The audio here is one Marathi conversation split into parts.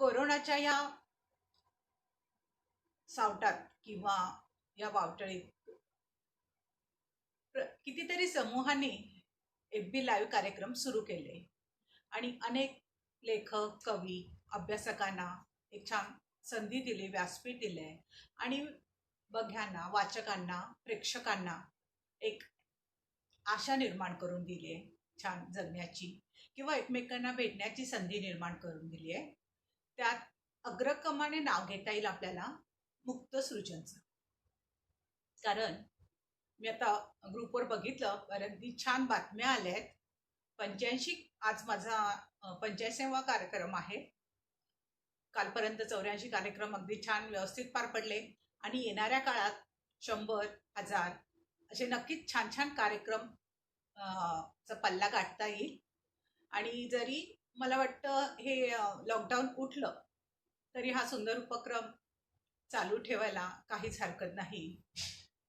कोरोनाच्या या सावटात किंवा या वावटळीत कितीतरी समूहांनी FB लाईव्ह कार्यक्रम सुरू केले आणि अनेक लेखक, कवी, अभ्यासकांना एक छान संधी दिली, व्यासपीठ दिले आणि बघ्यांना, वाचकांना, प्रेक्षकांना एक आशा निर्माण करून दिली आहे छान जगण्याची किंवा एकमेकांना भेटण्याची संधी निर्माण करून दिली आहे. त्यात अग्रक्रमाने नाव घेता येईल आपल्याला मुक्त सृजनचं. कारण मी आता ग्रुपवर बघितलं, अगदी छान बातम्या आल्या आहेत. 85 आज माझा 85वा कार्यक्रम आहे. कालपर्यंत 84 कार्यक्रम अगदी छान व्यवस्थित पार पडले आणि येणाऱ्या काळात 100,000 असे नक्कीच छान छान कार्यक्रम चा पल्ला गाठता येईल. आणि जरी मला वाटतं हे लॉकडाऊन उठलं तरी हा सुंदर उपक्रम चालू ठेवायला काहीच हरकत नाही,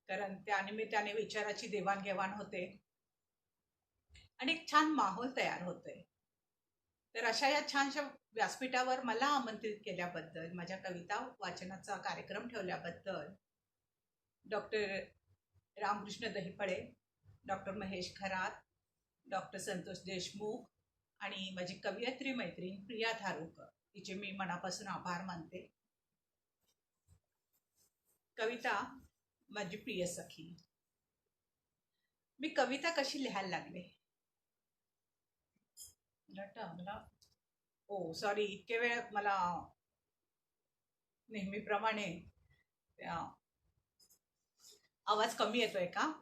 कारण त्यानिमित्ताने विचाराची देवाणघेवाण होते आणि एक छान माहोल तयार होतोय. तर अशा या छानशा व्यासपीठावर मला आमंत्रित केल्याबद्दल, माझ्या कविता वाचनाचा कार्यक्रम ठेवल्याबद्दल doctor Ramkrishna Dahiphale, doctor Mahesh Kharat, doctor Santosh Deshmukh आणि माझी कवयित्री मैत्रीण प्रिया धारुरकर तिचे मी मनापासून आभार मानते. कविता माझी प्रिय सखी. मी कविता कशी लिहायला लागले? सॉरी, इतके वेळ मला नेहमीप्रमाणे आवाज कमी येतोय का?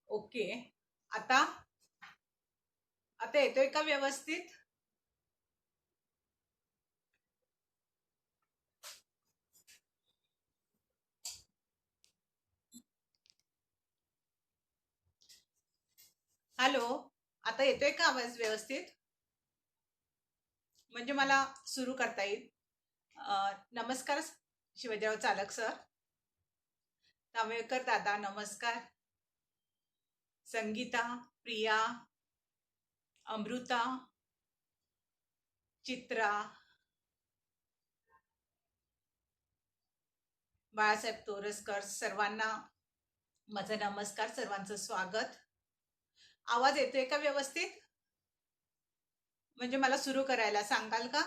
ओके, आता येतोय का व्यवस्थित? हॅलो, आता येतोय का आवाज व्यवस्थित? म्हणजे मला सुरू करता येईल. नमस्कार शिवाजीराव चालक सर, तांबेकर दादा नमस्कार, संगीता, प्रिया, अमृता, चित्रा, बाळासाहेब तोरसकर, सर्वांना माझा नमस्कार, सर्वांचं स्वागत. आवाज येतोय का व्यवस्थित? म्हणजे मला सुरू करायला सांगाल का?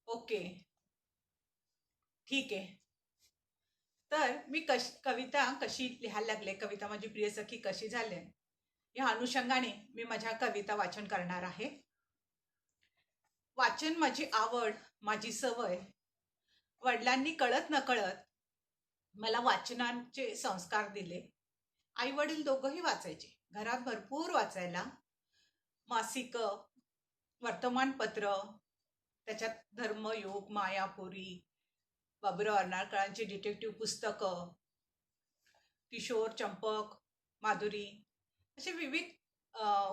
ओके, ठीक आहे. तर मी कविता कशी लिहायला लागले, कविता माझी प्रिय सखी कशी झाले, या अनुषंगाने मी माझ्या कविता वाचन करणार आहे. वाचन माझी आवड, माझी सवय. वडिलांनी कळत नकळत मला वाचनाचे संस्कार दिले. आई वडील दोघंही वाचायचे, घरात भरपूर वाचायला. मासिक, वर्तमानपत्र, त्याच्यात धर्मयोग, मायापुरी, बाबुराव अर्नाळकरांची डिटेक्टिव्ह पुस्तकं, किशोर, चंपक, माधुरी, असे विविध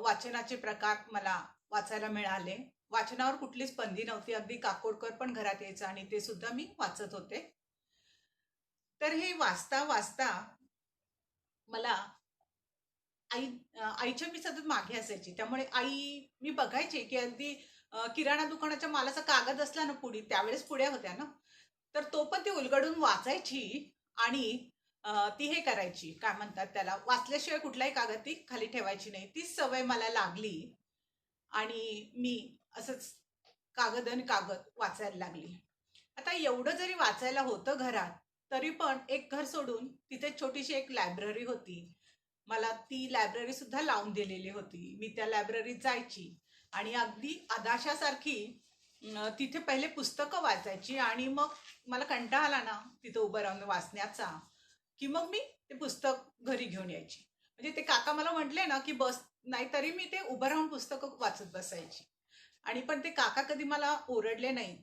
वाचनाचे प्रकार मला वाचायला मिळाले. वाचनावर कुठलीच बंदी नव्हती, अगदी काकोडकर पण घरात यायचं आणि ते सुद्धा मी वाचत होते. तर हे वाचता वाचता मला आईच्या मी सतत मागे असायची, त्यामुळे मी बघायचे की अगदी किराणा दुकानाच्या मालाचा कागद असला ना, त्यावेळेस पुड्या होत्या ना, तर तो पण ती उलगडून वाचायची आणि ती हे करायची, काय म्हणतात त्याला, वाचल्याशिवाय कुठलाही कागद ती खाली ठेवायची नाही. ती सवय मला लागली आणि मी असंच कागद आणि कागद वाचायला लागली. आता एवढं जरी वाचायला होतं घरात, तरी पण एक घर सोडून तिथे छोटीशी एक लायब्ररी होती. मला ती लायब्ररी सुद्धा लावून दिलेली होती. मी त्या लायब्ररीत जायची आणि अगदी आदाशासारखी तिथे पहिले पुस्तकं वाचायची आणि मग मला कंटाळा आला ना तिथे उभं राहून वाचण्याचा, की मग मी ते पुस्तक घरी घेऊन यायची. म्हणजे ते काका मला म्हटले ना की बस, नाही तरी मी ते उभं राहून पुस्तकं वाचत बसायची. आणि पण ते काका कधी मला ओरडले नाही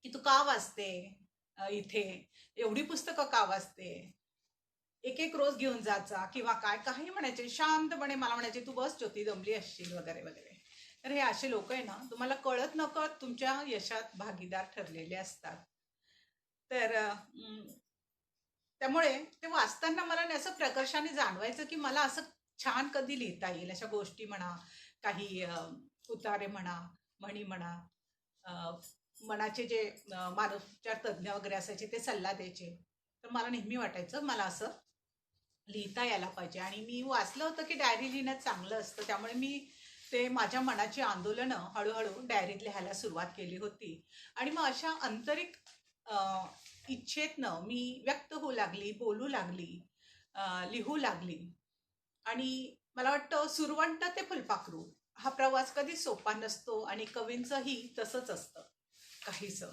की तू का वाचते इथे, एवढी पुस्तकं का वाचते, एक एक रोज घेऊन जायचा किंवा काय काही म्हणायचे. शांतपणे मला म्हणायचे तू बस ज्योती, दमली असशील वगैरे वगैरे. तर हे असे लोक आहे ना, तुम्हाला कळत नकळत तुमच्या यशात भागीदार ठरलेले असतात. तर त्यामुळे ते वाचताना मला असं प्रकर्षाने जाणवायचं की मला असं छान कधी लिहिता येईल. अशा गोष्टी म्हणा, काही उतारे म्हणा, म्हणी म्हणा, अ, मनाचे जे मानसोपचार तज्ज्ञ वगैरे असायचे ते सल्ला द्यायचे. तर मला नेहमी वाटायचं मला असं लिहिता यायला पाहिजे. आणि मी वाचलं होतं की डायरी लिहिणं चांगलं असतं. त्यामुळे मी ते माझ्या मनाची आंदोलनं हळूहळू डायरीत लिहायला सुरुवात केली होती. आणि मग अशा आंतरिक अ, इच्छेतनं मी व्यक्त होऊ लागली, बोलू लागली, लिहू लागली. आणि मला वाटतं सुरवंट ते फुलपाखरू हा प्रवास कधी सोपा नसतो आणि कवींचंही तसंच असतं काहीसं.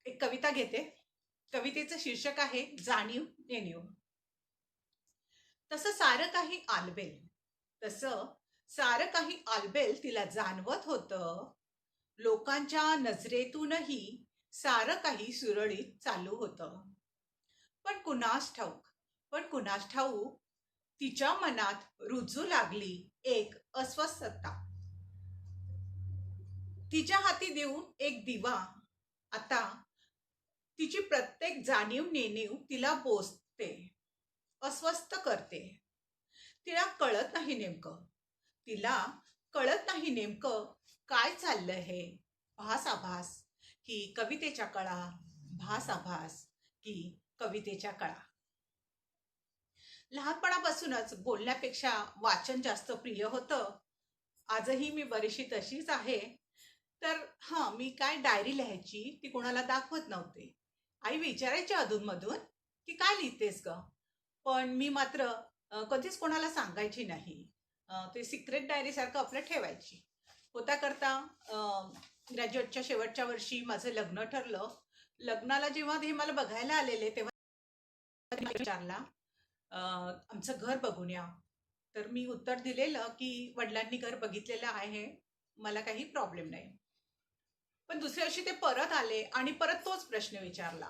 एक कविता घेते. कवितेचं शीर्षक आहे जाणीव नेणीव. तसं सारं काही आलबेल, तसं सारं काही आलबेल तिला जाणवत होतं. लोकांच्या नजरेतूनही सारं काही सुरळीत चालू होतं. पण कुणास ठाऊक पण कुणास ठाऊक तिच्या मनात रुजू लागली एक अस्वस्थता. तिच्या हाती देऊन एक दिवा आता तिची प्रत्येक जाणीव नेणीव तिला बोचते, अस्वस्थ करते. तिला कळत नाही नेमकं तिला कळत नाही नेमकं काय चाललंय हे. भास आभास की कवितेच्या कळा, भास आभास की कवितेच्या कळा. लहानपणापासूनच बोलण्यापेक्षा वाचन जास्त प्रिय होतं. आजही मी बरीचशी तशीच आहे. तर हां, मी काय डायरी लिहायची ती कोणाला दाखवत नव्हते. आई विचारायची अधूनमधून की काय लिहितेस ग. पण मी मात्र कधीच कोणाला सांगायची नाही. ते सिक्रेट डायरी सारखं आपलं ठेवायची. होता करता ग्रॅज्युएटच्या शेवटच्या वर्षी माझं लग्न ठरलं. लग्नाला जेव्हा हे मला बघायला आलेले तेव्हा विचारला, आमचं घर बघून या. तर मी उत्तर दिलेलं की वडिलांनी घर बघितलेलं आहे, मला काही प्रॉब्लेम नाही. पण दुसऱ्या दिवशी ते परत आले आणि परत तोच प्रश्न विचारला.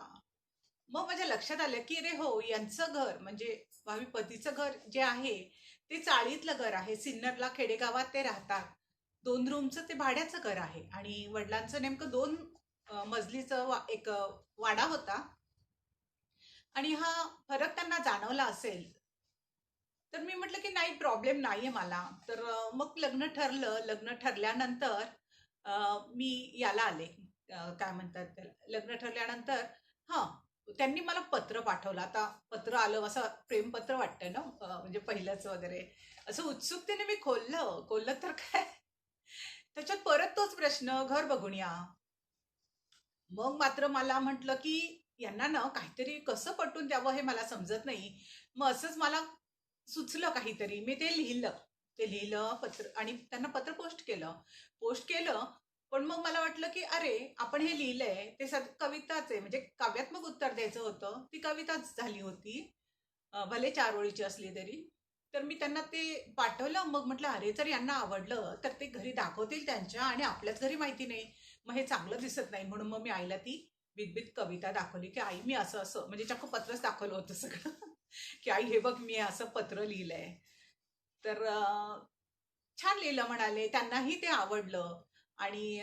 मग माझ्या लक्षात आलं की रे हो, यांचं घर म्हणजे भावी पतीचं घर जे आहे ते चाळीतलं घर आहे. सिन्नरला खेडेगावात ते राहतात. 2 रूमचं ते भाड्याचं घर आहे आणि वडिलांचं नेमकं 2 मजलीचं एक वाडा होता. आणि हा फरक त्यांना जाणवला असेल. तर मी म्हटलं की नाही, प्रॉब्लेम नाहीये मला. तर मग लग्न ठरलं. लग्न ठरल्यानंतर मी याला आले. काय म्हणतात त्याला, लग्न ठरल्यानंतर हां, त्यांनी मला पत्र पाठवलं. आता पत्र आलं असं प्रेमपत्र वाटतं ना, म्हणजे पहिलंच वगैरे. असं उत्सुकतेने मी खोललं तर काय, त्याच्यात परत तोच प्रश्न, घर बघून या. मग मात्र मला म्हटलं की यांना ना काहीतरी कसं पटवून द्यावं हे मला समजत नाही. मग असंच मला सुचलं काहीतरी. मी ते लिहिलं. ते लिहिलं पत्र आणि त्यांना पत्र पोस्ट केलं. पण मग मला वाटलं की अरे, आपण हे लिहिलंय ते कविताच आहे, म्हणजे काव्यात्मक उत्तर द्यायचं होतं. ती कविताच झाली होती. भले 4 ओळीची असली तरी. तर मी त्यांना ते पाठवलं. मग म्हटलं अरे, जर यांना आवडलं तर ते घरी दाखवतील त्यांच्या आणि आपल्याच घरी माहिती नाही. मग हे चांगलं दिसत नाही. म्हणून मग मी आईला ती बिदबीत कविता दाखवली की आई मी असं असं, म्हणजे चक्क पत्रच दाखवलं होतं सगळं. की आई हे बघ मी असं पत्र लिहिलंय. तर छान लिहिलं म्हणाले. त्यांनाही ते आवडलं. आणि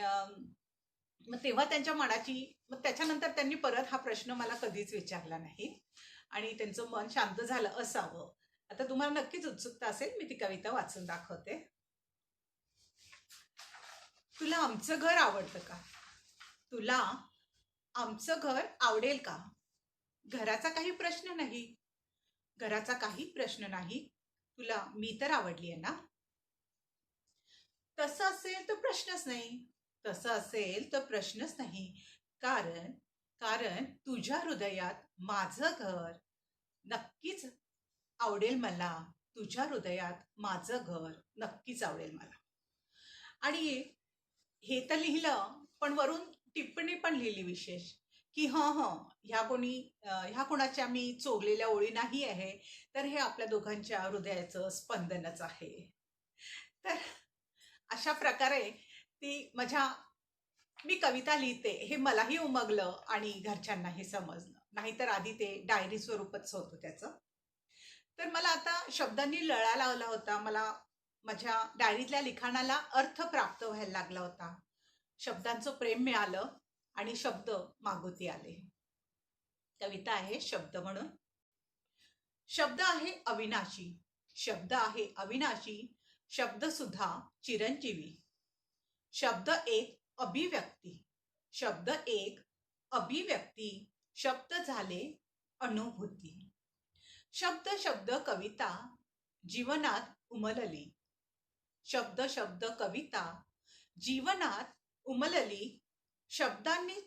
मग तेव्हा त्यांच्या मनाची, मग त्याच्यानंतर त्यांनी परत हा प्रश्न मला कधीच विचारला नाही आणि त्यांचं मन शांत झालं असावं. आता तुम्हाला नक्कीच उत्सुकता असेल, मी ती कविता वाचून दाखवते. तुला आमचं घर आवडतं का? तुला आमचं घर आवडेल का? घराचा काही प्रश्न नाही. घराचा काही प्रश्न नाही. तुला मी तर आवडली आहे ना? तसं असेल तर प्रश्नच नाही. तसं असेल तर प्रश्नच नाही. कारण कारण तुझ्या हृदयात माझं घर नक्कीच आवडेल मला. तुझ्या हृदयात माझं घर नक्कीच आवडेल मला. आणि हे तर लिहिलं, पण वरून टिप्पणी पण लिहिली विशेष, की ह्या कोणाच्या मी चोरलेल्या ओळी नाही आहे, तर हे आपल्या दोघांच्या हृदयाचं स्पंदनच आहे. तर अशा प्रकारे मी कविता लिहिते हे मलाही उमगलं आणि घरच्यांनाही समजलं. नाहीतर आधी ते डायरी स्वरूपच होतं त्याचं. तर मला आता शब्दांनी लळा लावला होता. मला माझ्या डायरीतल्या लिखाणाला अर्थ प्राप्त व्हायला लागला होता. शब्दांचं प्रेम मिळालं आणि शब्द मागोती आले. कविता आहे शब्द म्हणून. शब्द आहे अविनाशी, शब्द आहे अविनाशी, शब्द सुद्धा चिरंजीवी. शब्द एक अभिव्यक्ती, शब्द एक अभिव्यक्ती, शब्द झाले अनुभूती. शब्द शब्द कविता जीवनात उमलली, शब्द शब्द कविता जीवनात उमलली. शब्दांनी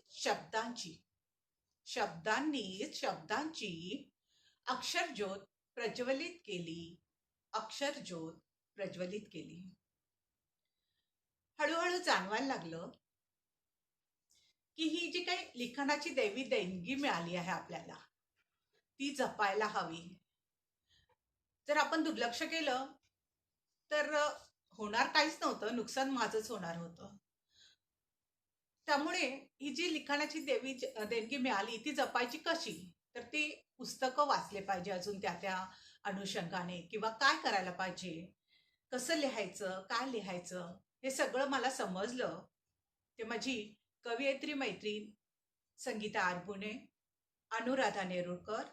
शब्दांची अक्षरज्योत प्रज्वलित केली, अक्षरज्योत प्रज्वलित केली. हळूहळू जाणवायला लागलं की ही जी काही लिखाणाची दैवी देणगी मिळाली आहे आपल्याला, ती जपायला हवी. जर आपण दुर्लक्ष केलं तर होणार काहीच नव्हतं, नुकसान माझंच होणार होतं. त्यामुळे ही जी लिखाणाची देवी देणगी मिळाली ती जपायची कशी, तर ती पुस्तकं वाचले पाहिजे अजून त्या त्या अनुषंगाने, किंवा काय करायला पाहिजे, कसं लिहायचं, काय लिहायचं, हे सगळं मला समजलं. ते माझी कवयित्री मैत्रीण संगीता आरबुने, अनुराधा नेरुळकर,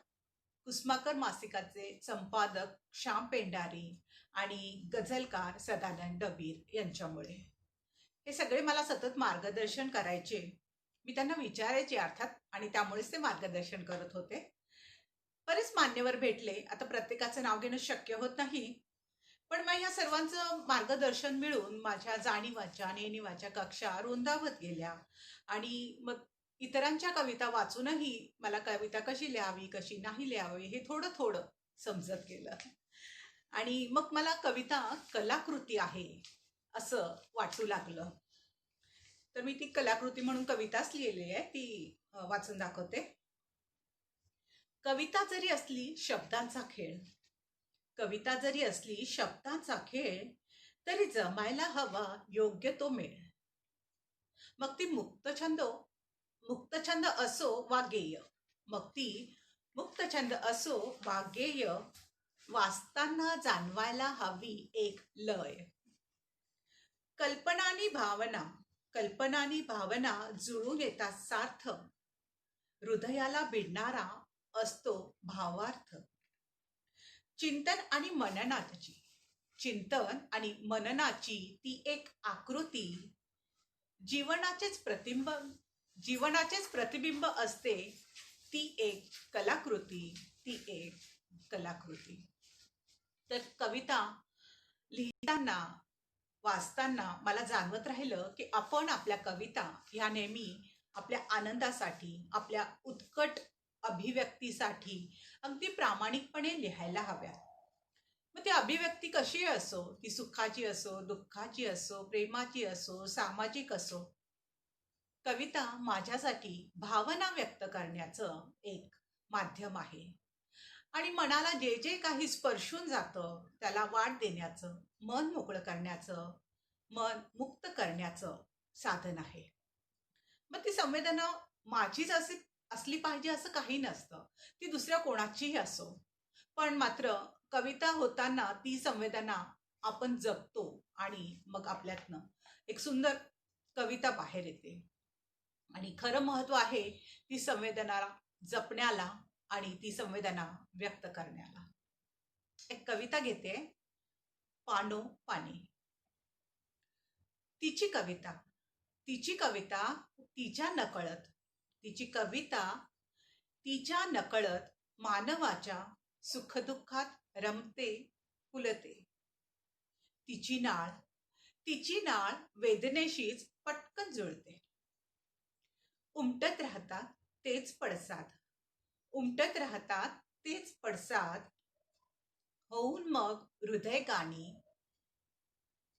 कुसमाकर मासिकाचे संपादक श्याम पेंडारी आणि गझलकार सदानंद डबीर यांच्यामुळे. हे सगळे मला सतत मार्गदर्शन करायचे, मी त्यांना विचारायचे अर्थात, आणि त्यामुळेच ते मार्गदर्शन करत होते. बरेच मान्यवर भेटले, आता प्रत्येकाचं नाव घेणं शक्य होत नाही, पण मग ह्या सर्वांचं मार्गदर्शन मिळून माझ्या जाणीवाच्या नेणीवाच्या कक्षा रुंदावत गेल्या. आणि मग इतरांच्या कविता वाचूनही मला कविता कशी लिहावी कशी नाही लिहावी हे थोडं थोडं समजत गेलं. आणि मग मला कविता कलाकृती आहे असं वाटू लागलं. तर मी ती कलाकृती म्हणून कविताच लिहिलेली आहे, ती वाचून दाखवते. कविता जरी असली शब्दांचा खेळ, कविता जरी असली शब्दांचा खेळ, तरी जमायला हवा योग्य तो मेळ. मग ती मुक्तछंद असो वा गेय, मग ती मुक्तछंद असो वा गेय, वाचताना जाणवायला हवी एक लय. कल्पनानी भावना जुळून येतात सार्थ, हृदयाला भिडणारा असतो भावार्थ. चिंतन आणि मननाची ती एक आकृती, जीवनाचेच प्रतिबिंब असते, ती एक कलाकृती. तर कविता लिहिताना वाचताना मला जाणवत राहिलं की आपण आपल्या कविता ह्या नेहमी आपल्या आनंदासाठी, आपल्या उत्कट अभिव्यक्तीसाठी अगदी प्रामाणिकपणे लिहायला हव्या. मग ती अभिव्यक्ती कशी असो, ती सुखाची असो, दुःखाची असो, प्रेमाची असो, सामाजिक असो, कविता माझ्यासाठी भावना व्यक्त करण्याचं एक माध्यम आहे. आणि मनाला जे जे काही स्पर्शून जातं त्याला वाट देण्याचं, मन मोकळं करण्याचं, मन मुक्त करण्याचं साधन आहे. मग ती संवेदना माझीच असली पाहिजे असं काही नसतं, ती दुसऱ्या कोणाचीही असो, पण मात्र कविता होताना ती संवेदना आपण जपतो आणि मग आपल्यातनं एक सुंदर कविता बाहेर येते. आणि खरं महत्व आहे ती संवेदना जपण्याला आणि ती संवेदना व्यक्त करण्याला. एक कविता घेते, पानो पाणी. तिची कविता तिच्या नकळत मानवाच्या सुखदुःखात रमते फुलते. तिची नाळ वेदनेशीच पटकन जुळते. उमटत राहतात तेच पडसाद, होऊन मग हृदयगाणी.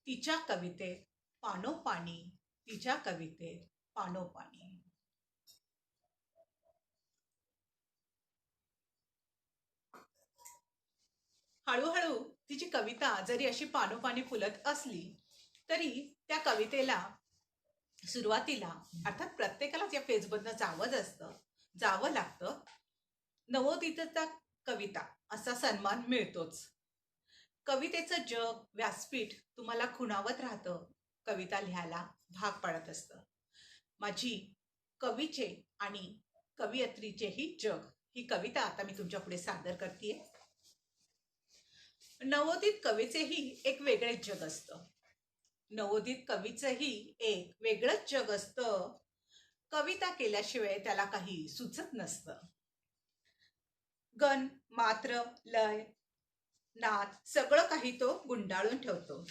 तिच्या कवितेत पानोपाणी, तिच्या कवितेत पानोपाणी. हळूहळू तिची कविता जरी अशी पानोपाणी फुलत असली तरी त्या कवितेला सुरुवातीला, अर्थात प्रत्येकालाच या फेजमधनं जावं लागतं. नवोदित कविता असा सन्मान मिळतोच. कवितेचं जग, व्यासपीठ तुम्हाला खुणावत राहतं, कविता लिहायला भाग पाडत असतं. माझी कवीचे आणि कवयित्रीचेही जग ही कविता आता मी तुमच्या पुढे सादर करते. नवोदित कवीचेही एक वेगळेच जग असतं. नवोदित कवीचंही एक वेगळंच जग असतं. कविता केल्याशिवाय त्याला काही सुचत नसतं. गण, मात्र, लय, नाद सगळं काही तो गुंडाळून ठेवतो.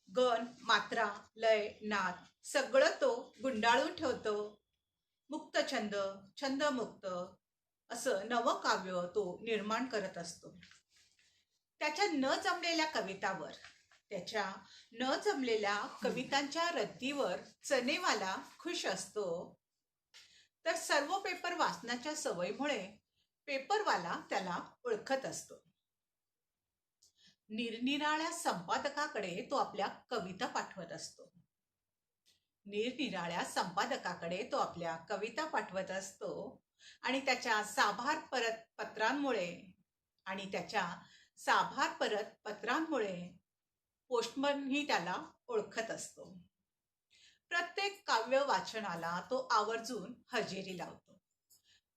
गण, मात्रा, लय, नाद सगळं तो गुंडाळून ठेवतो. मुक्त छंद, छंदमुक्त असं नवकाव्य तो निर्माण करत असतो. त्याच्या न जमलेल्या कवितावर, त्याच्या न जमलेल्या कवितांच्या रद्दीवर चनेवाला खुश असतो. तर सर्व पेपर वाचण्याच्या सवयीमुळे पेपरवाला त्याला ओळखत असतो. निरनिराळ्या संपादकाकडे तो आपल्या कविता पाठवत असतो. निरनिराळ्या संपादकाकडे तो आपल्या कविता पाठवत असतो आणि त्याच्या साभार परत पत्रांमुळे पोस्टमनही त्याला ओळखत असतो. प्रत्येक काव्य वाचनाला तो आवर्जून हजेरी लावतो.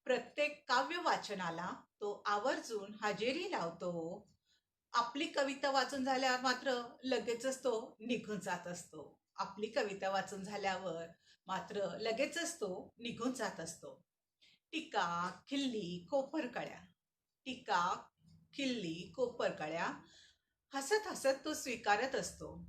प्रत्येक काव्य वाचनाला तो आवर्जून हजेरी लावतो. आपली कविता वाचून झाल्यावर मात्र लगेचच तो निघून जात असतो. आपली कविता वाचून झाल्यावर मात्र लगेचच तो निघून जात असतो. टीका, खिल्ली, कोपरकळ्या, टीका, खिल्ली, कोपरकळ्या हसत हसत तो स्वीकारत असतो.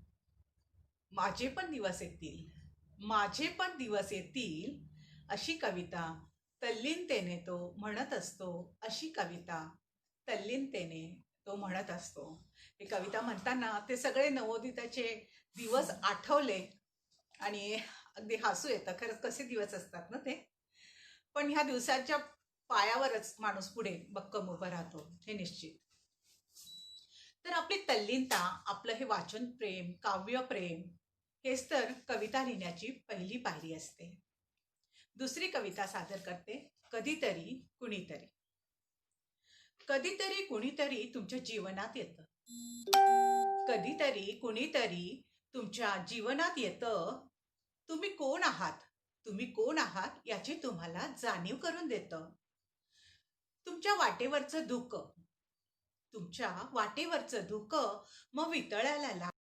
माझे पण दिवस येतील, माझे पण दिवस येतील अशी कविता तल्लीनतेने तो म्हणत असतो. अशी कविता तल्लीनतेने तो म्हणत असतो. ही कविता म्हणताना ते सगळे नवोदिताचे दिवस आठवले आणि अगदी हसू येतं. खरंच कसे दिवस असतात ना ते. पण ह्या दिवसाच्या पायावरच माणूस पुढे भक्कम उभा राहतो हे निश्चित. तर आपली तल्लीनता, आपलं हे वाचन प्रेम, काव्य प्रेम हेच तर कविता लिहिण्याची पहिली पायरी असते. दुसरी कविता सादर करते. कधीतरी कुणीतरी. कधीतरी कुणीतरी तुमच्या जीवनात येतं. कधीतरी कुणीतरी तुमच्या जीवनात येतं. तुम्ही कोण आहात, तुम्ही कोण आहात याची तुम्हाला जाणीव करून देतं. तुमच्या वाटेवरचं धुकं, तुमच्या वाटेवरचं धुकं मग वितळायला लागतं.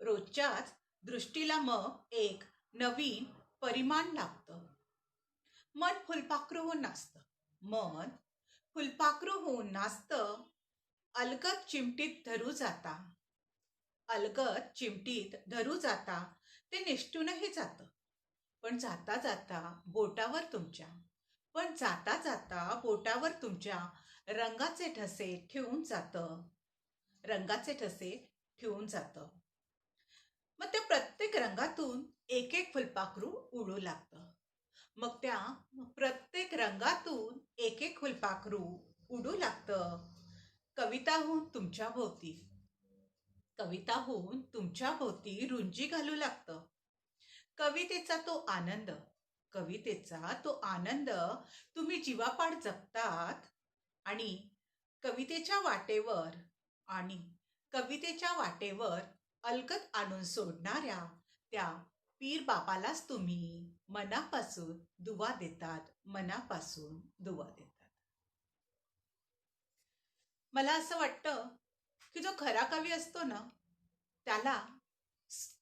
रोजच्याच दृष्टीला मग एक नवीन परिमाण लागतं. मन फुलपाखरू होऊन नाचतं. मन फुलपाखरू होऊन नाचतं. अलगद चिमटीत धरू जाता, अलगद चिमटीत धरू जाता ते निष्ठूनही जातं. पण जाता जाता बोटावर तुमच्या, पण जाता जाता बोटावर तुमच्या रंगाचे ठसे ठेवून जातं, रंगाचे ठसे ठेवून जातं. मग त्या प्रत्येक रंगातून एक एक फुलपाखरू उडू लागतं. मग त्या प्रत्येक रंगातून एक एक फुलपाखरू उडू लागतं. कविताहून तुमच्या भोवती, कविताहून तुमच्या भोवती रुंजी घालू लागतं. कवितेचा तो आनंद, कवितेचा तो आनंद तुम्ही जीवापाड जपतात आणि कवितेच्या वाटेवर अलगद आणून सोडणाऱ्या त्या पीर बापालाच तुम्ही मनापासून दुवा देतात, मनापासून दुवा देतात. मला असं वाटतं की जो खरा कवी असतो ना त्याला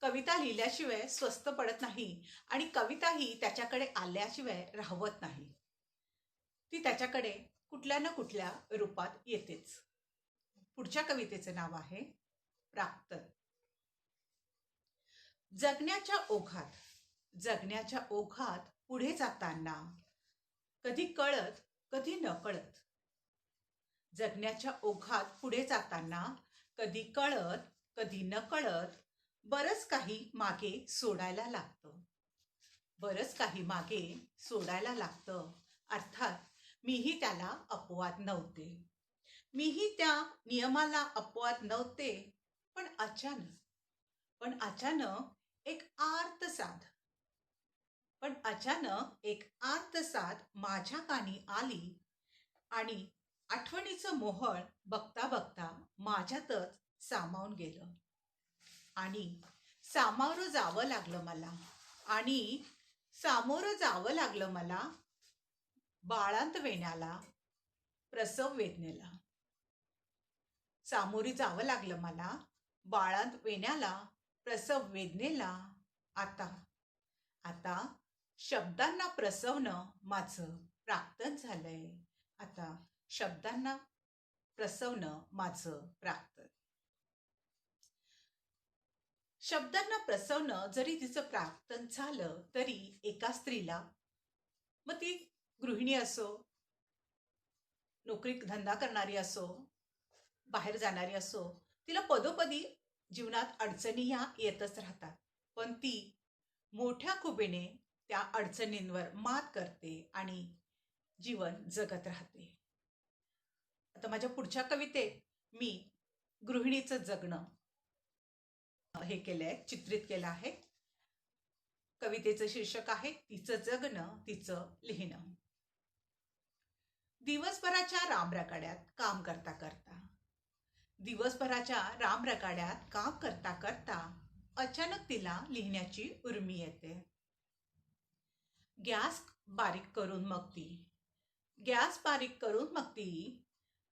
कविता लिहिल्याशिवाय स्वस्त पडत नाही आणि कविताही त्याच्याकडे आल्याशिवाय राहवत नाही. ती त्याच्याकडे कुठल्या ना कुठल्या रूपात येतेच. पुढच्या कवितेचं नाव आहे प्राक्तन. जगण्याच्या ओघात पुढे जाताना कधी कळत कधी न कळत, जगण्याच्या ओघात पुढे जाताना कधी कळत कधी न कळत बरंच काही मागे सोडायला लागतं, बरंच काही मागे सोडायला लागतं. अर्थात मीही त्याला अपवाद नव्हते, मीही त्या नियमाला अपवाद नव्हते. पण अचानक एक आर्तसाद माझ्या कानी आली आणि आठवणीचं मोहळ बघता बघता माझ्यातच सामावून गेलं आणि सामावून जावं लागलं मला आणि सामोरं जावं लागलं मला बाळांत वेण्याला, प्रसव वेदनेला. सामोरी जावं लागलं मला बाळांत वेण्याला, प्रसव वेदनेला. आता आता शब्दांना प्रसवणं माझं प्राक्तन झालंय. आता शब्दांना प्रसवणं माझं प्राक्तन. शब्दांना प्रसवणं जरी तिचं प्राक्तन झालं तरी एका स्त्रीला, मग ती गृहिणी असो, नोकरी धंदा करणारी असो, बाहेर जाणारी असो, तिला पदोपदी जीवनात अडचणी ह्या येतच राहतात. पण ती मोठ्या खुबेने त्या अडचणींवर मात करते आणि जीवन जगत राहते. आता माझ्या पुढच्या कवितेत मी गृहिणीचं जगणं हे केलंय, चित्रित केलं आहे. कवितेचं शीर्षक आहे तिचं जगणं, तिचं लिहिणं. दिवसभराच्या रामरकाड्यात काम करता करता, दिवसभराच्या रामरकाड्यात काम करता करता अचानक तिला लिहिण्याची उर्मी येते. गॅस बारीक करून मग ती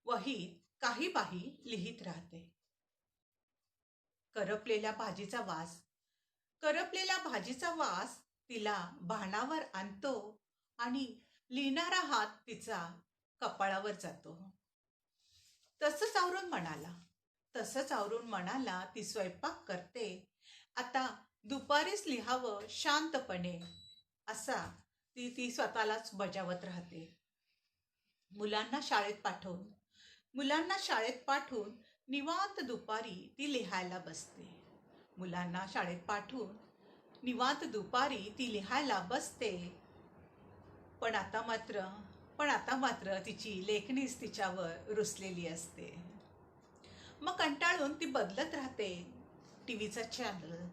वहीत काही बाही लिहित राहते. करपलेल्या भाजीचा वास तिला भानावर आणतो आणि लिहिणारा हात तिचा कपाळावर जातो. तसंच आवरून मनाला ती स्वयंपाक करते. आता दुपारीच लिहावं शांतपणे असा ती स्वतःलाच बजावत राहते. मुलांना शाळेत पाठवून निवांत दुपारी ती लिहायला बसते. पण आता मात्र तिची लेखणीच तिच्यावर रुसलेली असते. मग कंटाळून ती बदलत राहते टीव्हीचा चॅनल.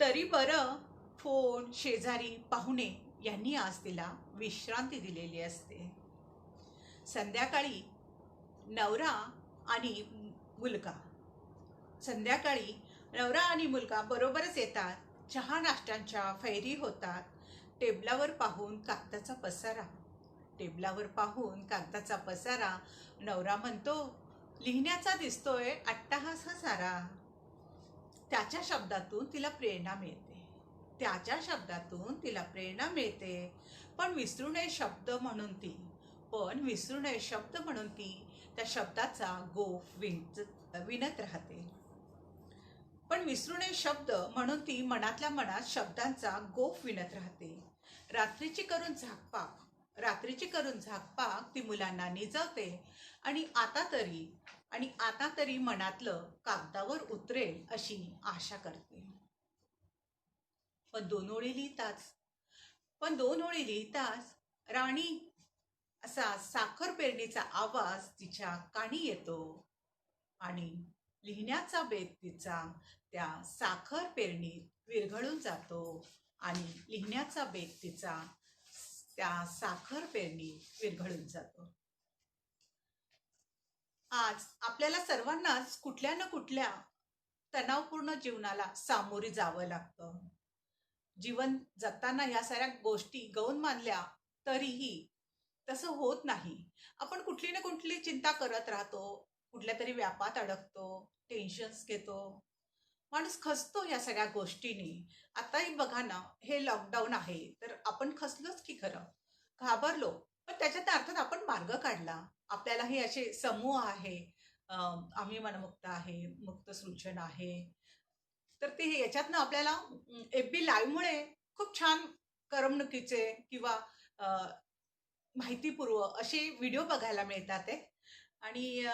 तरी बरं फोन, शेजारी, पाहुणे यांनी आज तिला विश्रांती दिलेली असते. संध्याकाळी नवरा आणि मुलगा बरोबरच येतात. चहा नाश्त्यांच्या फैरी होतात. टेबलावर पाहून कागदाचा पसारा. नवरा म्हणतो, लिहिण्याचा दिसतोय अट्टहास हा सारा. त्याच्या शब्दातून तिला प्रेरणा मिळते. पण विसरू नये शब्द म्हणून ती त्या शब्दाचा गोफ विणत राहते. मनातल्या मनात शब्दांचा गोफ विणत राहते. रात्रीची करून झाकपाक ती मुलांना निजवते आणि आता तरी मनातलं कागदावर उतरेल अशी आशा करते. पण दोन ओळी लिहिताच राणी असा साखर पेरणीचा आवाज तिच्या कानी येतो आणि लिहिण्याचा बेत तिचा त्या साखर पेरणीत विरघळून जातो. आज आपल्याला सर्वांनाच कुठल्या ना कुठल्या तणावपूर्ण जीवनाला सामोरी जावं लागतं. जीवन जगताना या साऱ्या गोष्टी गौण मानल्या तरीही तसं होत नाही. आपण कुठली ना कुठली चिंता करत राहतो, कुठल्या तरी व्यापात अडकतो, टेन्शन्स घेतो, माणूस खचतो या सगळ्या गोष्टींनी. आताही बघा ना, हे लॉकडाऊन आहे तर आपण खचलोच की खरं, घाबरलो, पण त्याच्यात अर्थात आपण मार्ग काढला. आपल्याला हे असे समूह आहे, आम्ही मनमुक्त आहे, मुक्त सृजन आहे, तर ते याच्यातनं आपल्याला FB लाईव्हमुळे खूप छान करमणुकीचे किंवा माहितीपूर्व असे व्हिडिओ बघायला मिळतात आहे. आणि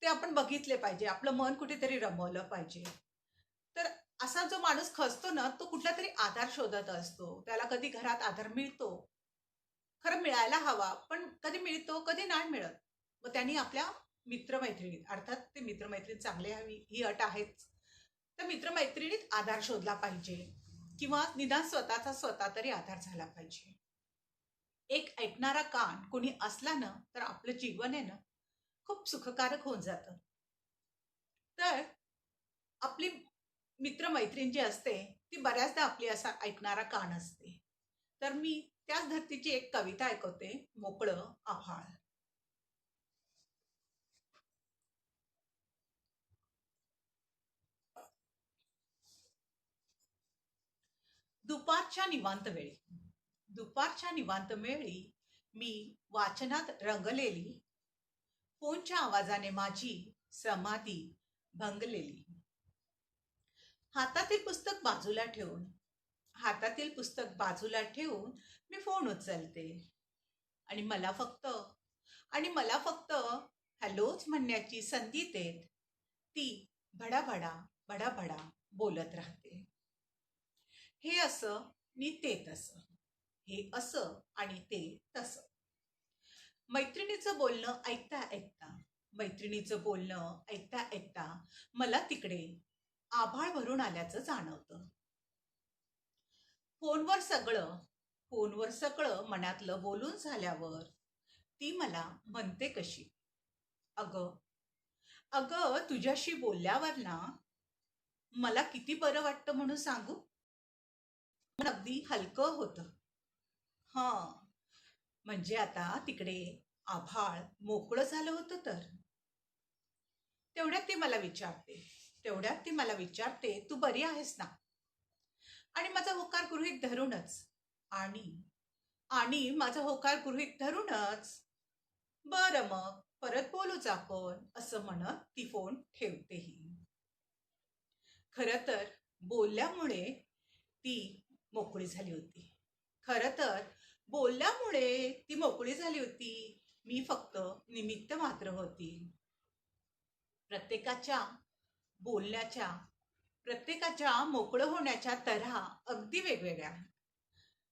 ते आपण बघितले पाहिजे, आपलं मन कुठेतरी रमवलं पाहिजे. तर असा जो माणूस खचतो ना, तो कुठला तरी आधार शोधत असतो. त्याला कधी घरात आधार मिळतो, खरं मिळायला हवा, पण कधी मिळतो कधी नाही मिळत. मग त्यांनी आपल्या मित्रमैत्रिणीत, अर्थात ते मित्रमैत्रीण चांगले हवी ही अट आहेच, तर मित्रमैत्रिणीत आधार शोधला पाहिजे किंवा निदान स्वतः तरी आधार झाला पाहिजे. एक ऐकणारा कान कोणी असला ना तर आपलं जीवन आहे ना खूप सुखकारक होऊन जातं. तर आपली मित्रमैत्रीण जी असते ती बऱ्याचदा आपली असा ऐकणारा कान असते. तर मी त्याच धर्तीची एक कविता ऐकवते, मोकळं आभाळ. दुपारच्या निवांत वेळी, दुपारच्या निवांत वेळी मी वाचनात रंगलेली, फोनच्या आवाजाने माझी समाधी भंगलेली. हातातील पुस्तक बाजूला ठेवून, हातातील पुस्तक बाजूला ठेवून मी फोन उचलते आणि मला फक्त हॅलोच म्हणण्याची संधी देत ती भडाभडा भडाभडा बोलत राहते. हे असं आणि ते तसं, हे असं आणि ते तसं. मैत्रिणीचं बोलणं ऐकता ऐकता, मैत्रिणीचं बोलणं ऐकता ऐकता मला तिकडे आभाळ भरून आल्याचं जाणवतं. फोनवर सगळं फोनवर सगळं मनातलं बोलून झाल्यावर ती मला म्हणते कशी, अगं अगं तुझ्याशी बोलल्यावर ना मला किती बरं वाटतं म्हणून सांगू. मन अगदी हलकं होतं. हा, म्हणजे आता तिकडे आभाळ मोकळं झालं होतं. तर तेवढ्यात ती मला विचारते, तू बरी आहेस ना? आणि माझा होकार गृहीत धरूनच आणि आणि माझा होकार गृहीत धरूनच बरं मग परत बोलूच आपण असं म्हणत ती फोन ठेवतेही. खरं तर बोलल्यामुळे ती मोकळी झाली होती. खरं तर बोलल्यामुळे ती मोकळी झाली होती. मी फक्त निमित्त मात्र होती. प्रत्येकाच्या बोलण्याच्या, प्रत्येकाच्या मोकळं होण्याच्या तऱ्हा अगदी वेगवेगळ्या.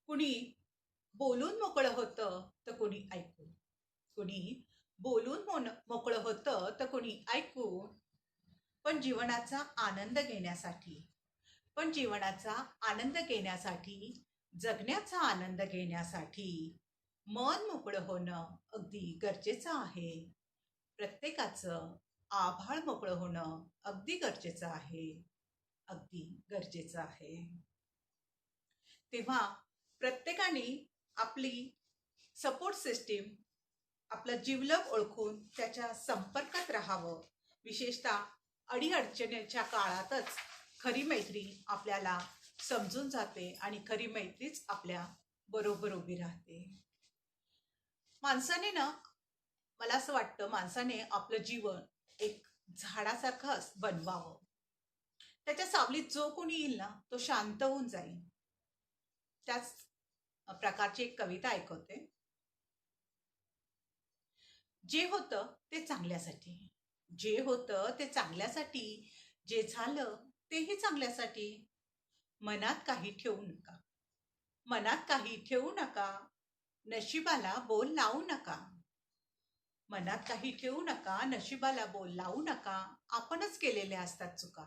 कुणी बोलून मोकळं होतं तर कुणी ऐकून, कुणी मोकळं होतं तर कुणी ऐकून. पण जीवनाचा आनंद घेण्यासाठी, जगण्याचा आनंद घेण्यासाठी मन मोकळं होणं अगदी गरजेचं आहे. प्रत्येकाचं आभाळ मोकळं होणं अगदी गरजेचं आहे, अगदी गरजेचं आहे. तेव्हा प्रत्येकाने आपली सपोर्ट सिस्टीम, आपलं जिवलग ओळखून त्याच्या संपर्कात राहावं. विशेषतः अडीअडचणीच्या काळातच खरी मैत्री आपल्याला समजून जाते आणि खरी मैत्रीच आपल्या बरोबर उभी राहते. माणसाने ना, मला असं वाटतं, माणसाने आपलं जीवन एक झाडासारखं बनवावं. त्याच्या सावलीत जो कोणी येईल ना तो शांत होऊन जाईल. त्याच प्रकारची एक कविता ऐकवते. जे होतं ते चांगल्यासाठी, जे होतं ते चांगल्यासाठी, जे झालं तेही चांगल्यासाठी. मनात काही ठेवू नका, मनात काही ठेवू नका, नशिबाला बोल लावू नका. मनात काही ठेवू नका, नशिबाला बोल लावू नका. आपणच केलेल्या असतात चुका,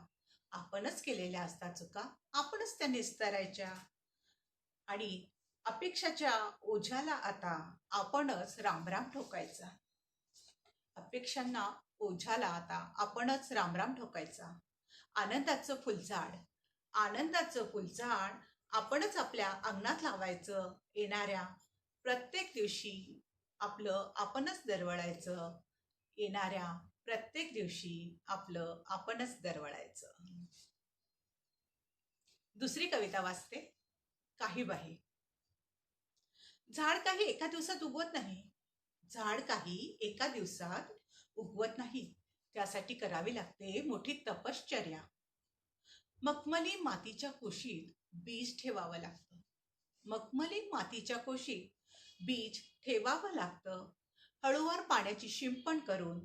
आपणच केलेल्या असतात चुका, आपणच त्या निस्तरायच्या. आणि अपेक्षाच्या ओझ्याला आता आपणच रामराम ठोकायचा. अपेक्षांना ओझ्याला आता आपणच रामराम ठोकायचा. आनंदाचं फुलझाड, आनंदाचं फुलझाड आपणच आपल्या अंगणात लावायचं. येणाऱ्या प्रत्येक दिवशी आपलं आपणच दरवळायचं. येणाऱ्या प्रत्येक दिवशी आपलं आपणच दरवळायचं. दुसरी कविता वाचते. काही बाही. झाड काही एका दिवसात उगवत नाही, झाड काही एका दिवसात उगवत नाही. त्यासाठी करावी लागते मोठी तपश्चर्या. मखमली मातीच्या कुशीत बीज ठेवावं लागतं, मखमली मातीच्या कुशीत बीज ठेवावं लागतं. हळूवार पाण्याची शिंपण करून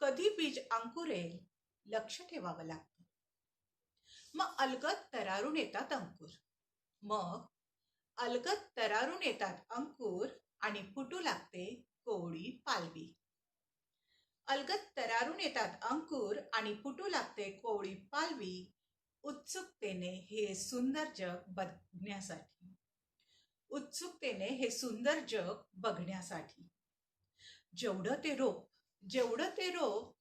कधी बीज अंकुरेल लक्ष ठेवावं लागतं. मग अलगद तरारून येतात अंकुर, मग अलगद तरारून येतात अंकुर आणि फुटू लागते कोवळी पालवी. अलगद तरारून येतात अंकुर आणि फुटू लागते कोवळी पालवी. उत्सुकतेने हे सुंदर जग बघण्यासाठी, उत्सुकतेने हे सुंदर जग बघण्यासाठी. जेवढं ते रोप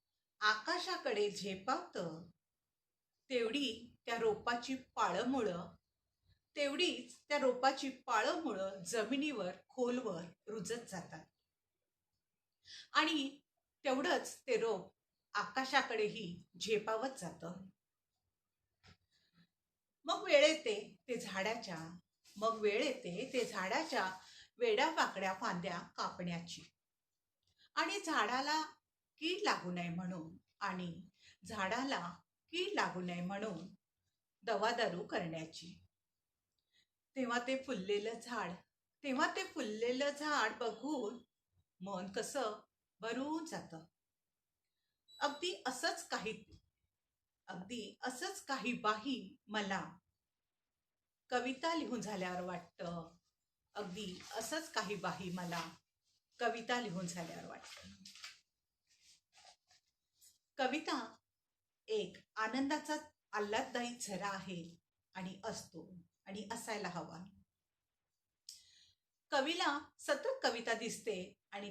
आकाशाकडे झेपावतं, तेवढी त्या रोपाची पाळंमुळं तेवढीच त्या रोपाची पाळंमुळं जमिनीवर खोलवर रुजत जातात आणि तेवढंच ते रोप आकाशाकडेही झेपावत जातं. मग वेळ येते ते झाडाच्या मग वेळ येते ते झाडाच्या वेड्या वाकड्या फांद्या कापण्याची आणि आणि झाडाला कीड लागू नये म्हणून दवादारू करण्याची. तेव्हा ते फुललेलं झाड तेव्हा ते फुललेलं झाड बघून मन कसं भरून जातं. अगदी असंच काही अगदी असंच काही बाही मला कविता लिहून झाल्यावर वाटतं. अगदी असंच काही बाही मला कविता लिहून झाल्यावर वाटतं. कविता एक आनंदाचा आल्हाददायी झरा आहे आणि असतो आणि असायला हवा. कवीला सतत कविता दिसते आणि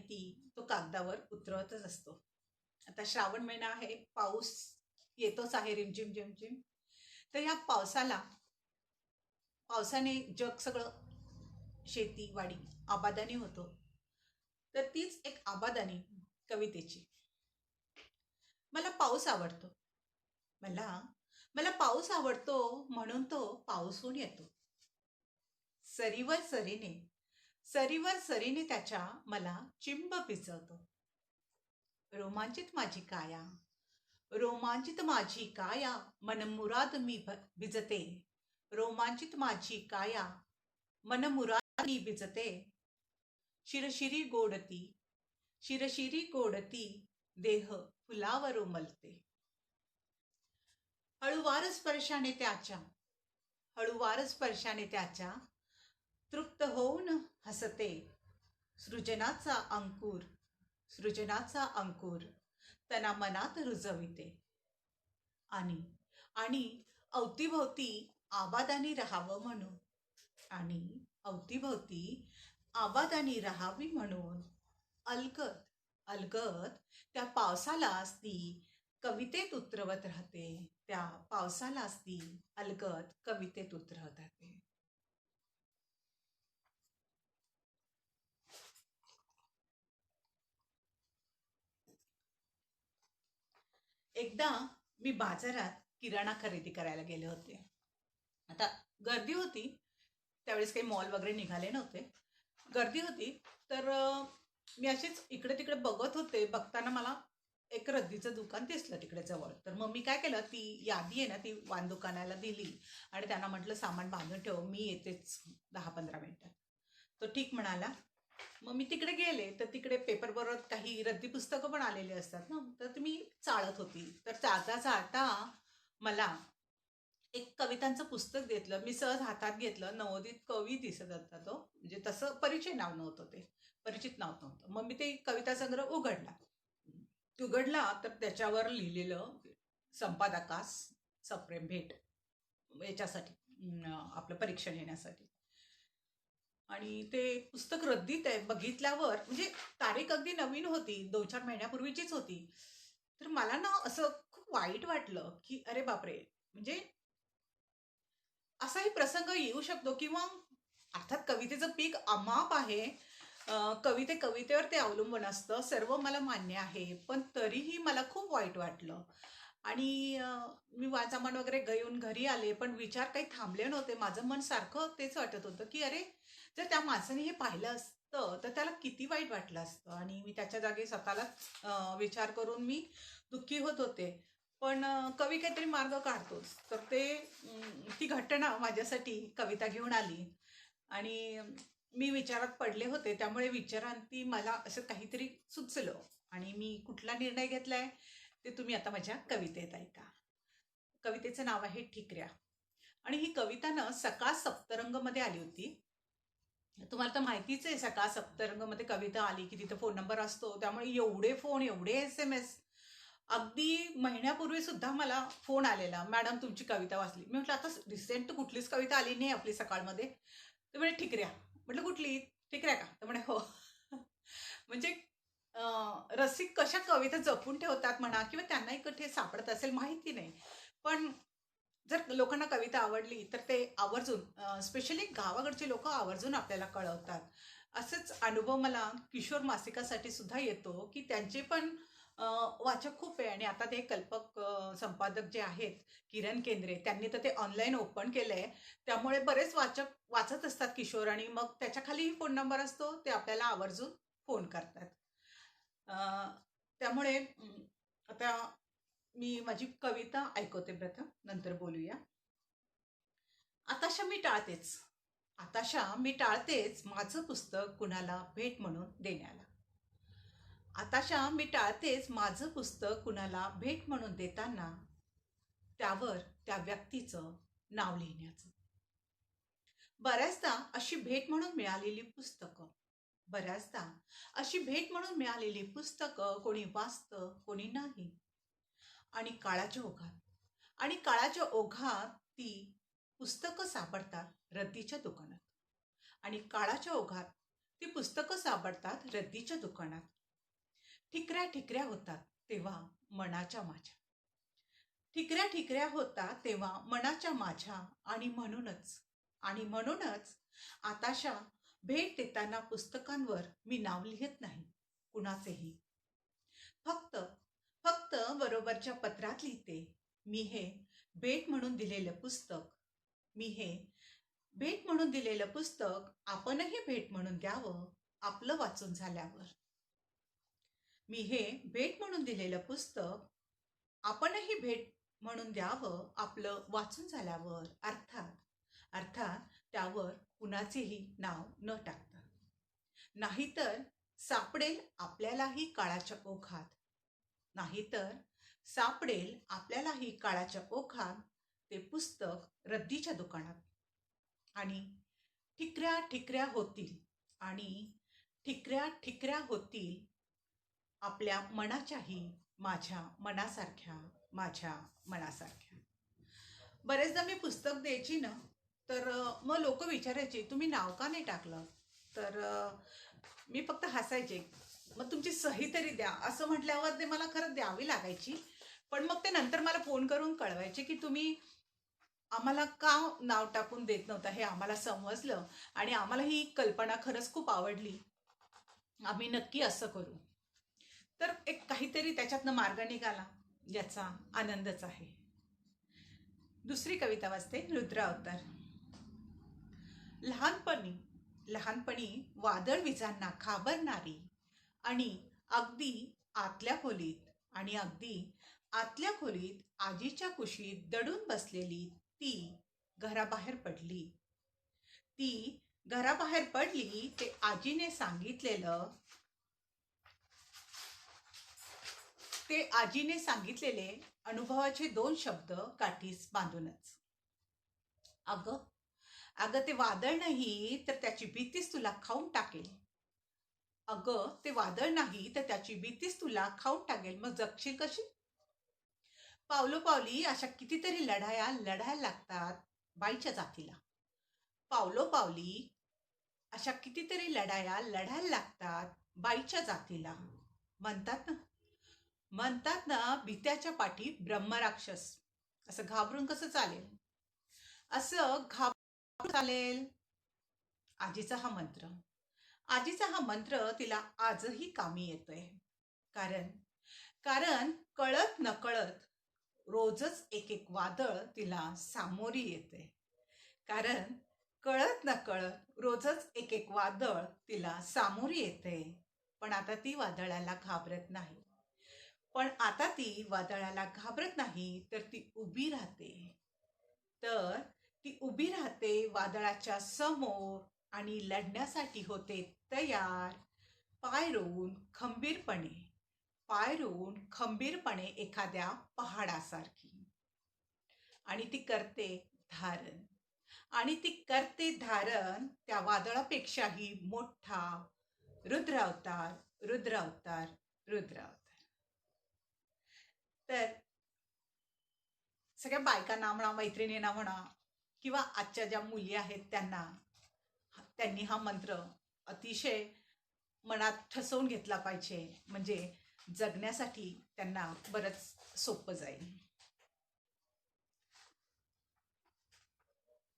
तो कागदावर उतरवतच असतो. आता श्रावण महिना आहे, पाऊस येतोच आहे रिमझिम झिमझिम. तर या पावसाने जग सगळं शेतीवाडी आबादानी होतो. तर तीच एक आबादानी कवितेची. मला पाऊस आवडतो मला मला पाऊस आवडतो म्हणून तो पाऊसून येतो. सरीवर सरीने सरीवर सरीने त्याच्या मला चिंब पिचवतो. रोमांचित माझी काया रोमांचित माझी काया मनमुराद मी भिजते. रोमांचित माझी काया मनमुराद मी भिजते. शिरशिरी गोडती देह फुलावर उमलते. हळुवार स्पर्शाने त्याच्या तृप्त होऊन हसते. सृजनाचा अंकुर तना मनात रुजविते. आणि आणि अवतीभोवती आबादानी राहावी म्हणून अलगद अलगद त्या पावसालाच ती कवितेत उतरवत राहते. अलगद कवितेत उतरवत राहते. एकदा मी बाजारात किराणा खरेदी करायला गेले होते. आता गर्दी होती, त्यावेळेस काही मॉल वगैरे निघाले नव्हते. गर्दी होती. तर मी अशीच इकडे तिकडे बघत होते. बघताना मला एक रद्दीचं दुकान दिसलं तिकडे जवळ. तर मग मी काय केलं, ती यादी आहे ना ती वाण दुकानाला दिली आणि त्यांना म्हटलं सामान बांधून ठेव, मी येतेच 10-15 मिनिटात. तो ठीक म्हणाला. मग मी तिकडे गेले तर तिकडे पेपरबरोबर काही रद्दी पुस्तकं पण आलेली असतात ना. तर मी चाळत होती. तर चाळता मला एक कवितांचं पुस्तक घेतलं. मी सहज हातात घेतलं. नवोदित कवी दिसत होता तो. म्हणजे तसं परिचित नाव नव्हतं. मग मी ते कविता संग्रह उघडला तर त्याच्यावर लिहिलेलं संपादकास सप्रेम भेट याच्यासाठी आपलं परीक्षण येण्यासाठी. आणि ते पुस्तक रद्दीत आहे. बघितल्यावर म्हणजे तारीख अगदी नवीन होती, 2-4 महिन्यापूर्वीचीच होती. तर मला ना असं खूप वाईट वाटलं की अरे बापरे, म्हणजे असाही प्रसंग येऊ शकतो. किंवा अर्थात कवितेचं पीक अमाप आहे. कवितेवर ते अवलंबून असतं, सर्व मला मान्य आहे. पण तरीही मला खूप वाईट वाटलं. आणि मी सामान वगैरे घेऊन घरी आले, पण विचार काही थांबले नव्हते. माझं मन सारखं तेच वाटत होतं की अरे, जर त्या माणसाने हे पाहिलं असतं तर त्याला किती वाईट वाटलं असतं. आणि मी त्याच्या जागी स्वतःला विचार करून मी दुःखी होत होते. पण कवी काहीतरी मार्ग काढतोच. तर ती घटना माझ्यासाठी कविता घेऊन आली आणि मी विचारात पडले होते. त्यामुळे विचारांती मला असं काहीतरी सुचलं आणि मी कुठला निर्णय घेतलाय ते तुम्ही आता माझ्या कवितेत ऐका. कवितेचं नाव आहे ठिकऱ्या. आणि ही कविता ना सकाळ सप्तरंगमध्ये आली होती. तुम्हाला तर माहितीच आहे, सकाळ सप्तरंगमध्ये कविता आली की तिथे फोन नंबर असतो. त्यामुळे एवढे फोन, एवढे SMS. अगदी महिन्यापूर्वी सुद्धा मला फोन आलेला, मॅडम तुमची कविता वाचली. मी म्हटलं आता रिसेंट कुठलीच कविता आली नाही आपली सकाळमध्ये. तर म्हणे ठिकऱ्या. म्हटलं कुठली? ठिकऱ्या का? तर म्हणे हो. म्हणजे रसिक कशा कविता जपून ठेवतात म्हणा किंवा त्यांनाही कुठे सापडत असेल माहिती नाही. पण जर लोकांना कविता आवडली तर ते आवर्जून स्पेशली गावाकडचे लोक आवर्जून आपल्याला कळवतात. असंच अनुभव मला किशोर मासिकासाठी सुद्धा येतो की त्यांचे पण अ, वाचक खूप आहे आणि आता ते कल्पक संपादक जे आहेत किरण केंद्रे त्यांनी तर ते ऑनलाईन ओपन केलंय. त्यामुळे बरेच वाचक वाचत असतात किशोर आणि मग त्याच्या खालीही फोन नंबर असतो, ते आपल्याला आवर्जून फोन करतात. अ, त्यामुळे आता मी माझी कविता ऐकवते प्रथम, नंतर बोलूया. आताशा मी टाळतेच, आताशा मी टाळतेच माझं पुस्तक कुणाला भेट म्हणून देण्याला. आताशा मी टाळतेच माझं पुस्तक कुणाला भेट म्हणून देताना त्यावर त्या व्यक्तीचं नाव लिहिण्याचं. बऱ्याचदा अशी भेट म्हणून मिळालेली पुस्तकं बऱ्याचदा अशी भेट म्हणून मिळालेली पुस्तकं कोणी वाचतं कोणी नाही. आणि काळाच्या ओघात ती पुस्तकं सापडतात रद्दीच्या दुकानात. आणि काळाच्या ओघात ती पुस्तकं सापडतात रद्दीच्या दुकानात. ठिकऱ्या ठिकऱ्या होतात तेव्हा मनाच्या माझ्या. ठिकऱ्या ठिकऱ्या होतात तेव्हा मनाच्या माझ्या. आणि म्हणूनच आताशा भेट देताना पुस्तकांवर मी नाव लिहित नाही कुणाचेही. फक्त फक्त बरोबरच्या पत्रात लिहिते, मी हे भेट म्हणून दिलेलं पुस्तक मी हे भेट म्हणून दिलेलं पुस्तक आपणही भेट म्हणून द्यावं आपलं वाचून झाल्यावर. मी हे भेट म्हणून दिलेलं पुस्तक आपणही भेट म्हणून द्यावं आपलं वाचून झाल्यावर. अर्थात त्यावर कुणाचेही नाव न टाकता. नाहीतर सापडेल आपल्यालाही काळाच्या ओघात नाहीतर सापडेल आपल्यालाही काळाच्या ओघात ते पुस्तक रद्दीच्या दुकानात. आणि ठिकऱ्या ठिकऱ्या होतील आणि ठिकऱ्या ठिकऱ्या होतील आपल्या मनाच्याही माझ्या मनासारख्या. बरेचदा मी पुस्तक द्यायची ना, तर मग लोक विचारायचे तुम्ही नाव का नाही टाकलं. तर मी फक्त हसायचे, मग तुमची सही तरी द्या असं म्हटल्यावर ते मला खरं द्यावी लागायची. पण मग ते नंतर मला फोन करून कळवायचे की तुम्ही आम्हाला का नाव टाकून देत नव्हता हे आम्हाला समजलं आणि आम्हाला ही कल्पना खरंच खूप आवडली, आम्ही नक्की असं करू. तर एक काहीतरी त्याच्यातनं मार्ग निघाला याचा आनंदच आहे. दुसरी कविता वाचते, रुद्र अवतार. लहानपणी लहानपणी वादळ विजांना घाबरणारी आणि अगदी आतल्या खोलीत आजीच्या कुशीत दडून बसलेली ती घराबाहेर पडली ते आजीने सांगितलेले अनुभवाचे 2 शब्द काठीस बांधूनच. अगं अगं ते वादळ नाही तर त्याची भीतीच तुला खाऊन टाकेल. मग जगशील कशी. पावलोपावली अशा कितीतरी लढाया लढायला लागतात बाईच्या जातीला. पावलोपावली अशा कितीतरी लढाया लढायला लागतात बाईच्या जातीला. म्हणतात ना भित्याच्या पाठी ब्रह्मराक्षस. असं घाबरून कसं चालेल. आजीचा हा मंत्र तिला आजही कामी येतोय. कारण कारण कळत नकळत रोजच एक एक वादळ तिला सामोरी येते. पण आता ती वादळाला घाबरत नाही. तर ती उभी राहते वादळाच्या समोर आणि लढण्यासाठी होते तयार. पाय रोवून खंबीरपणे एखाद्या पहाडासारखी. आणि ती करते धारण त्या वादळापेक्षाही मोठा रुद्र अवतार. तर सगळ्या बायकांना म्हणा, मैत्रिणींना म्हणा किंवा आजच्या ज्या मुली आहेत त्यांनी हा मंत्र अतिशय मनात ठसवून घेतला पाहिजे, म्हणजे जगण्यासाठी त्यांना बरंच सोपं जाईल.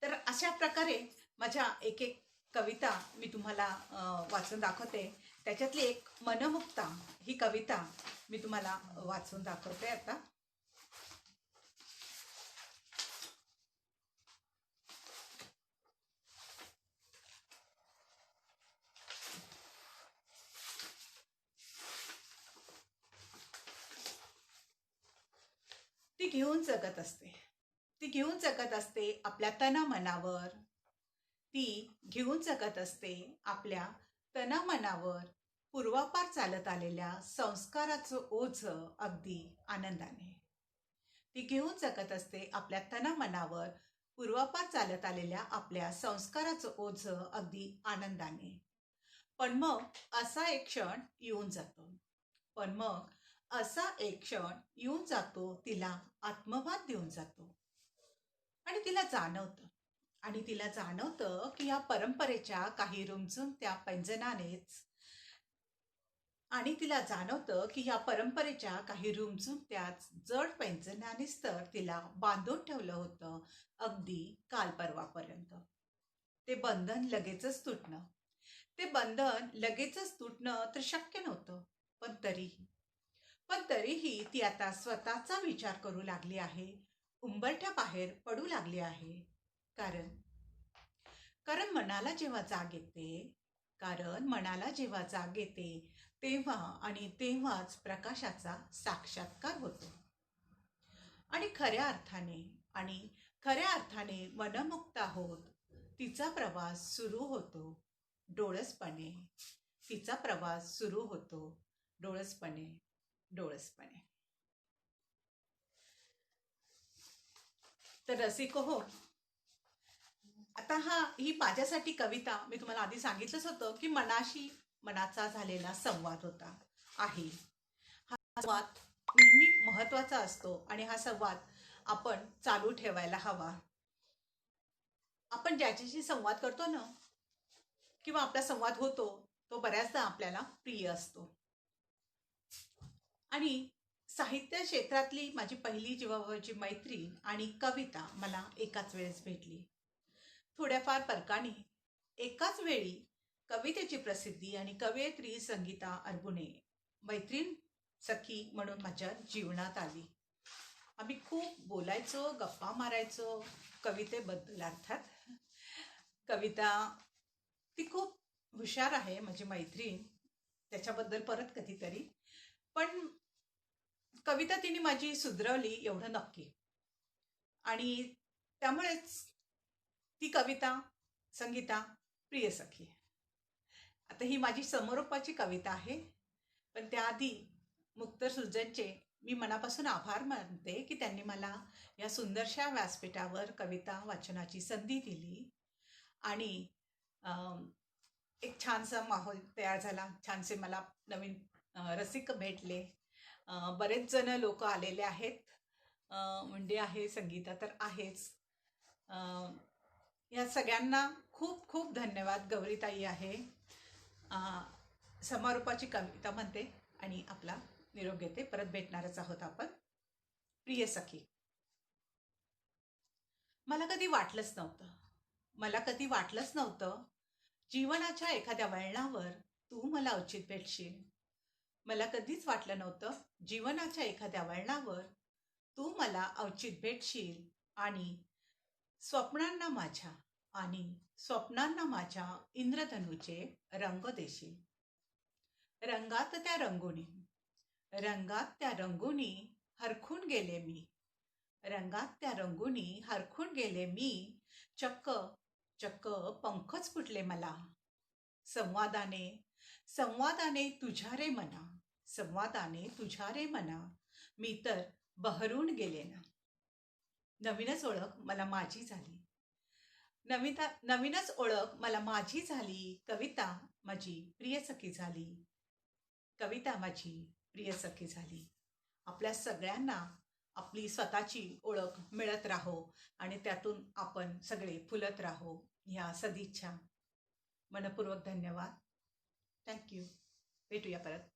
तर अशा प्रकारे माझ्या एक एक कविता मी तुम्हाला वाचून दाखवते. त्याच्यातली एक मनमुक्ता ही कविता मी तुम्हाला वाचून दाखवते आता. ती घेऊन जगत असते. ती घेऊन जगत असते आपल्या तना मनावर. ती घेऊन जगत असते आपल्या तना मनावर पूर्वापार चालत आलेल्या संस्काराचं ओझं अगदी आनंदाने. ती घेऊन जगत असते आपल्या तना मनावर पूर्वापार चालत आलेल्या आपल्या संस्काराचं ओझं अगदी आनंदाने. पण मग असा एक क्षण येऊन जातो. पण मग असा एक क्षण येऊन जातो, तिला आत्मभान देऊन जातो. आणि तिला जाणवतं की या परंपरेच्या काही रुमझुम त्या पैंजणानेच आणि तिला जाणवतं की या परंपरेच्या काही रुमझुम त्याच जड पैंजणानेच तर तिला बांधून ठेवलं होतं अगदी काल परवापर्यंत. ते बंधन लगेचच तुटणं तर शक्य नव्हतं. पण तरीही ती आता स्वतःचा विचार करू लागली आहे, उंबरठ्या बाहेर पडू लागली आहे. कारण कारण मनाला जेव्हा जाग येते तेव्हा आणि तेव्हाच प्रकाशाचा साक्षात्कार होतो. आणि खऱ्या अर्थाने मनमुक्ता होत तिचा प्रवास सुरू होतो डोळसपणे. डोळसपणे. तर रसिको हो, आता ही माझ्यासाठी कविता मी तुम्हाला आधी सांगितलंच होतं की मनाचा झालेला संवाद आहे. हा संवाद नेहमी महत्वाचा असतो आणि हा संवाद आपण चालू ठेवायला हवा. आपण ज्याच्याशी संवाद करतो ना, किंवा आपला संवाद होतो, तो बऱ्याचदा आपल्याला प्रिय असतो. आणि साहित्य क्षेत्रातली माझी पहिली जीवाभावाची मैत्री आणि कविता मला एकाच वेळेस भेटली. थोड्याफार फरकाने एकाच वेळी कवितेची प्रसिद्धी आणि कवयित्री संगीता अरबुने मैत्रीण सखी म्हणून माझ्या जीवनात आली. आम्ही खूप बोलायचो, गप्पा मारायचो कवितेबद्दल. अर्थात कविता ती खूप हुशार आहे माझी मैत्रीण, त्याच्याबद्दल परत कधीतरी. पण कविता तिने माझी सुधरवली एवढं नक्की. आणि त्यामुळेच ती कविता संगीता प्रिय सखी. आता ही माझी समरोपाची कविता आहे, पण त्याआधी मुक्तर सुजनचे मी मनापासून आभार मानते की त्यांनी मला या सुंदरशा व्यासपीठावर कविता वाचनाची संधी दिली. आणि एक छानसा माहोल तयार झाला. छानसे मला नवीन रसिक भेटले. बरेच जण लोक आलेले आहेत. मुंडे आहे, संगीता तर आहेच. या सगळ्यांना खूप खूप धन्यवाद. गौरीताई आहे. समारोपाची कविता म्हणते आणि आपला निरोप घेते. परत भेटणारच आहोत आपण. प्रिय सखी, मला कधी वाटलंच नव्हतं जीवनाच्या एखाद्या वळणावर तू मला उचित भेटशील. मला कधीच वाटलं नव्हतं जीवनाच्या एखाद्या वळणावर तू मला अवचित भेटशील आणि स्वप्नांना माझ्या इंद्रधनुचे रंग देशील. रंगात त्या रंगोनी हरखून गेले मी. चक्क पंखच फुटले मला. संवादाने तुझ्या रे मना मी तर बहरून गेले ना. नवीनच ओळख मला माझी झाली. कविता माझी प्रिय सखी झाली. आपल्या सगळ्यांना आपली स्वतःची ओळख मिळत राहो आणि त्यातून आपण सगळे फुलत राहो, ह्या सदिच्छा. मनपूर्वक धन्यवाद. थँक्यू. भेटूया परत.